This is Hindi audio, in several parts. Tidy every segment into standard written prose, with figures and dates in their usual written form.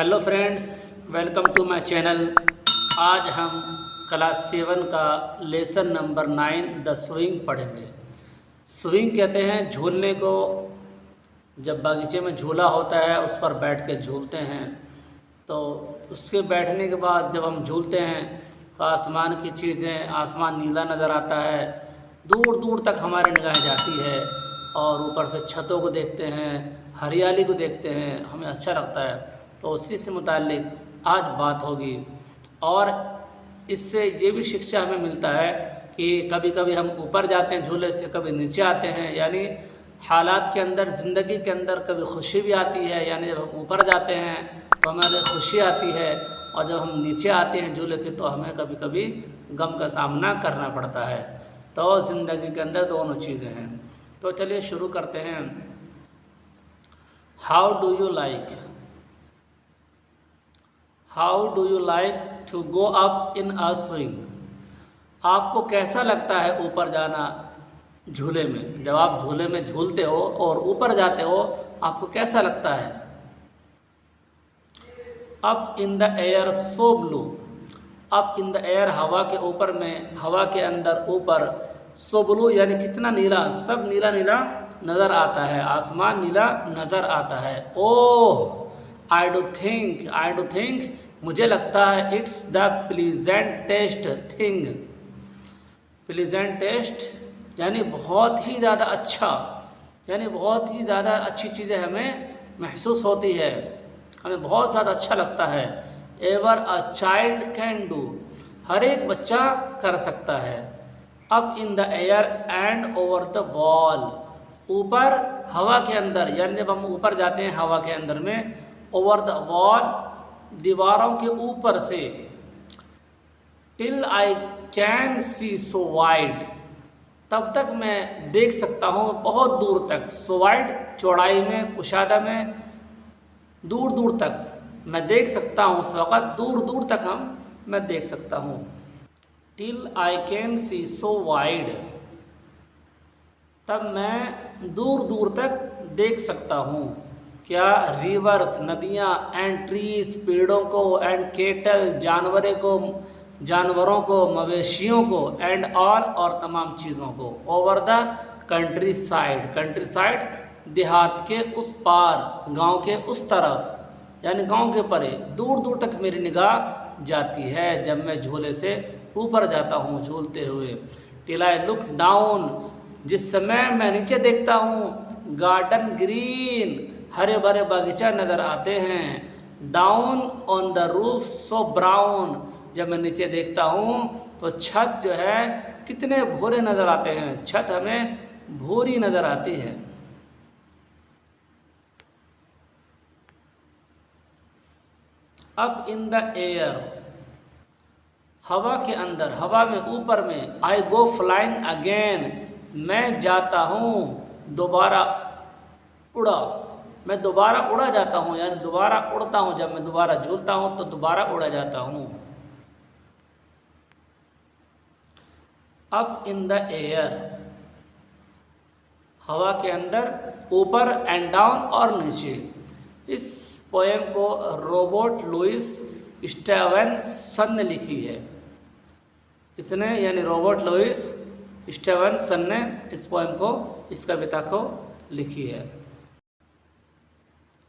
Hello friends, welcome to my channel. आज हम क्लास 7 का लेसन नंबर 9 द स्विंग पढ़ेंगे। स्विंग कहते हैं झूलने को। जब बागीचे में झूला होता है उस पर बैठ के झूलते हैं, तो उसके बैठने के बाद जब हम झूलते हैं तो आसमान की चीज़ें, आसमान नीला नज़र आता है, दूर दूर तक हमारी निगाह जाती है और ऊपर से छतों को देखते हैं, हरियाली को देखते हैं, हमें अच्छा लगता है। तो उसी से मुताल्लिक आज बात होगी और इससे ये भी शिक्षा हमें मिलता है कि कभी कभी हम ऊपर जाते हैं झूले से, कभी नीचे आते हैं। यानी हालात के अंदर, ज़िंदगी के अंदर कभी खुशी भी आती है, यानी जब हम ऊपर जाते हैं तो हमें खुशी आती है, और जब हम नीचे आते हैं झूले से तो हमें कभी कभी गम का सामना करना पड़ता है। तो ज़िंदगी के अंदर दोनों चीज़ें हैं। तो चलिए शुरू करते हैं। How do you like to go up in a swing? आपको कैसा लगता है ऊपर जाना झूले में? जब आप झूले में झूलते हो और ऊपर जाते हो, आपको कैसा लगता है? Up in the air so blue. Up in the air हवा के ऊपर में, हवा के अंदर ऊपर, सो ब्लू यानी कितना नीला, सब नीला नीला नज़र आता है, आसमान नीला नज़र आता है। ओह, आई डू थिंक मुझे लगता है, it's the pleasantest thing. Pleasant test यानी बहुत ही ज़्यादा अच्छा, यानी बहुत ही ज़्यादा अच्छी चीज़ें हमें महसूस होती है, हमें बहुत ज़्यादा अच्छा लगता है। Ever a child can do, हर एक बच्चा कर सकता है। Up in the air and over the wall, ऊपर हवा के अंदर, यानी जब हम ऊपर जाते हैं हवा के अंदर में, ओवर द वॉल दीवारों के ऊपर से, till I can see so wide, तब तक मैं देख सकता हूँ बहुत दूर तक। सो वाइड चौड़ाई में, कुशादा में, दूर दूर तक मैं देख सकता हूँ। उस वक़्त दूर दूर तक मैं देख सकता हूँ। Till I can see so wide, तब मैं दूर दूर तक देख सकता हूँ। क्या? रिवर्स नदियाँ, एंड ट्रीज पेड़ों को, एंड केटल जानवरों को, मवेशियों को, एंड ऑल और तमाम चीज़ों को, ओवर द कंट्री साइड देहात के उस पार, गांव के उस तरफ, यानी गांव के परे, दूर दूर तक मेरी निगाह जाती है जब मैं झूले से ऊपर जाता हूँ झूलते हुए। टिल आई लुक डाउन, जिस समय मैं नीचे देखता हूँ, गार्डन ग्रीन, हरे भरे बागीचा नज़र आते हैं। Down on the roof so brown, जब मैं नीचे देखता हूँ तो छत जो है कितने भूरे नज़र आते हैं, छत हमें भूरी नज़र आती है। अप इन द एयर, हवा के अंदर, हवा में, ऊपर में। आई गो फ्लाइंग अगेन, मैं जाता हूँ दोबारा उड़ा, मैं दोबारा उड़ा जाता हूँ, यानी दोबारा उड़ता हूँ। जब मैं दोबारा झूलता हूँ तो दोबारा उड़ा जाता हूँ। अप इन द एयर, हवा के अंदर, ऊपर, एंड डाउन और नीचे। इस पोएम को रॉबर्ट लुइस स्टीवेंसन ने लिखी है। इसने, यानी रॉबर्ट लुइस स्टीवेंसन ने इस पोएम को, इस कविता को लिखी है।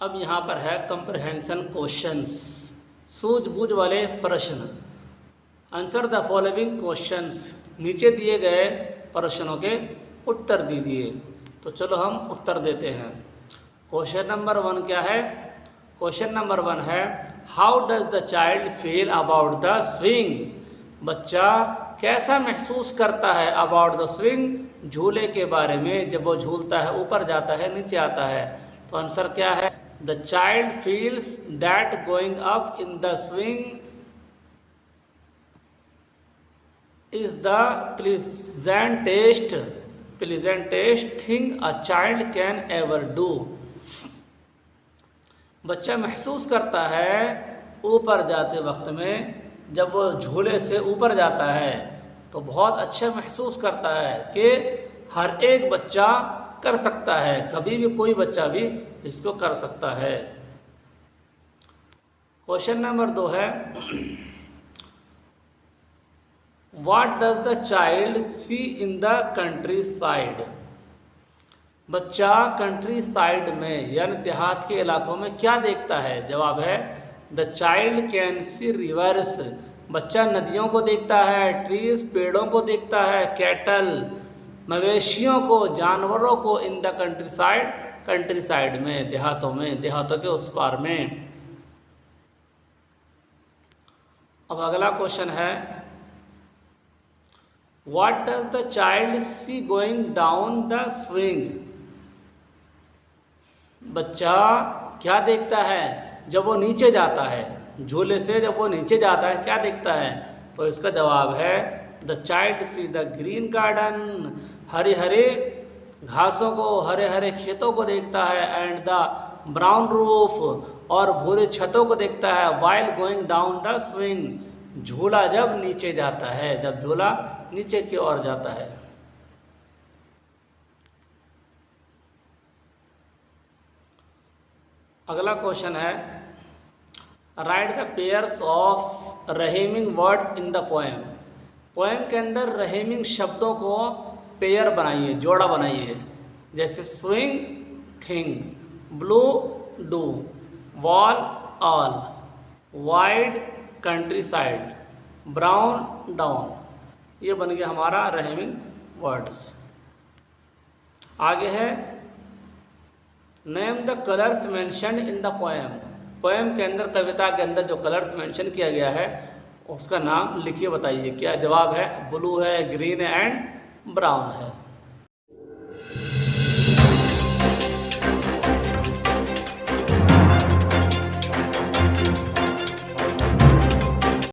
अब यहाँ पर है कंप्रहेंशन क्वेश्चंस, सूझबूझ वाले प्रश्न। आंसर द फॉलोइंग क्वेश्चंस, नीचे दिए गए प्रश्नों के उत्तर दीजिए। तो चलो हम उत्तर देते हैं। क्वेश्चन नंबर 1 क्या है? क्वेश्चन नंबर 1 है, how does the child feel about the swing? बच्चा कैसा महसूस करता है अबाउट द स्विंग, झूले के बारे में, जब वो झूलता है, ऊपर जाता है, नीचे आता है। तो आंसर क्या है? The child feels that going up in the swing is the pleasantest thing a child can ever do. बच्चा महसूस करता है ऊपर जाते वक्त में, जब वो झूले से ऊपर जाता है तो बहुत अच्छा महसूस करता है कि हर एक बच्चा कर सकता है, कभी भी कोई बच्चा भी इसको कर सकता है। क्वेश्चन नंबर 2 है, what does the child see in the countryside. बच्चा कंट्री साइड में यानी देहात के इलाकों में क्या देखता है। जवाब है the child can see reverse. बच्चा नदियों को देखता है, ट्रीज पेड़ों को देखता है, कैटल मवेशियों को, जानवरों को इन द कंट्री साइड में, देहातों के उस पार में। अब अगला क्वेश्चन है, what does the child see going down the swing. बच्चा क्या देखता है जब वो नीचे जाता है, झूले से जब वो नीचे जाता है क्या देखता है। तो इसका जवाब है the child see the green garden. हरे हरे घासों को, हरे हरे खेतों को देखता है, एंड द ब्राउन रूफ और भूरे छतों को देखता है, while going down the swing. झूला जब नीचे जाता है, जब झूला नीचे की ओर जाता है। अगला क्वेश्चन है, write the pairs of rhyming word in the poem. Poem के अंदर रहीमिंग शब्दों को पेयर बनाइए, जोड़ा बनाइए। जैसे swing thing, blue do, wall all, wide country side, brown down. ये बन गया हमारा रहीमिंग वर्ड्स। आगे है, name the colours mentioned in the poem. Poem के अंदर, कविता के अंदर जो कलर्स मेंशन किया गया है उसका नाम लिखिए, बताइए क्या। जवाब है ब्लू है, ग्रीन है एंड ब्राउन है।